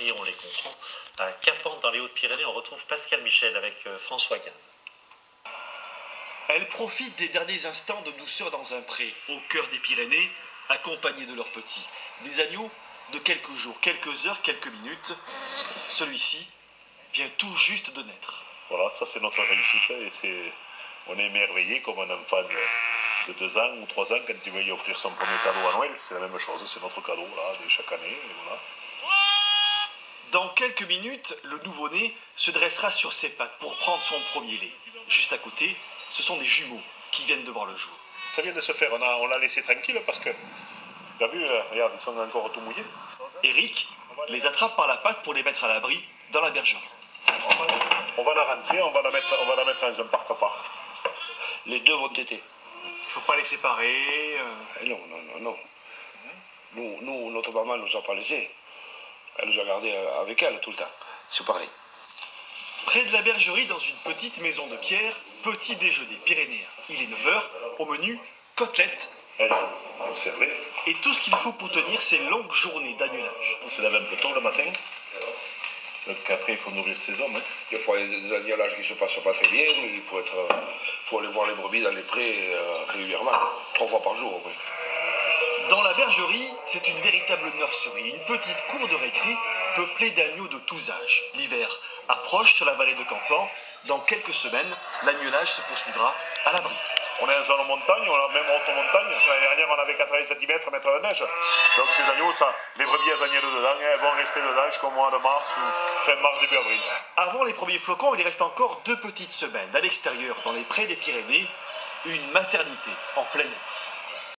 et on les comprend. À Capante, dans les Hautes-Pyrénées, on retrouve Pascal Michel avec François Gaz. Elles profitent des derniers instants de douceur dans un pré, au cœur des Pyrénées, accompagnées de leurs petits. Des agneaux de quelques jours, quelques heures, quelques minutes. Celui-ci vient tout juste de naître. Voilà, ça c'est notre réussite et on est émerveillé comme un enfant de 2 ans ou 3 ans quand il veut y offrir son premier cadeau à Noël. C'est la même chose, c'est notre cadeau là, de chaque année. Et voilà. Dans quelques minutes, le nouveau-né se dressera sur ses pattes pour prendre son premier lait. Juste à côté, ce sont des jumeaux qui viennent de voir le jour. Ça vient de se faire, on l'a laissé tranquille parce que, tu as vu, regarde, ils sont encore tout mouillés. Eric les attrape par la patte pour les mettre à l'abri dans la bergerie. On va la rentrer, on va la mettre dans un parc à part. Les deux vont téter. Il faut pas les séparer. Non. Nous, notre maman ne nous a pas laissés. Elle nous a gardés avec elle tout le temps. C'est pareil. Près de la bergerie, dans une petite maison de pierre, petit déjeuner pyrénéen. Il est 9 h, au menu, côtelettes. Elle, on servait. Et tout ce qu'il faut pour tenir ces longues journées d'annulage. On se lève un peu tôt le matin. Donc après, il faut nourrir ses hommes. Des fois, il y a des annulages qui se passent pas très bien. Il faut aller voir les brebis dans les prés régulièrement. 3 fois par jour, au moins. Dans la bergerie, c'est une véritable nurserie, une petite cour de récré peuplée d'agneaux de tous âges. L'hiver approche sur la vallée de Campan. Dans quelques semaines, l'agnelage se poursuivra à l'abri. On est en zone montagne, on a même haute montagne. L'année dernière, on avait 80 cm, mètres de neige. Donc ces agneaux, les brebis, elles agnellent dedans, elles vont rester dedans jusqu'au mois de mars ou fin mars, début avril. Avant les premiers flocons, il reste encore 2 petites semaines. À l'extérieur, dans les prés des Pyrénées, une maternité en plein air.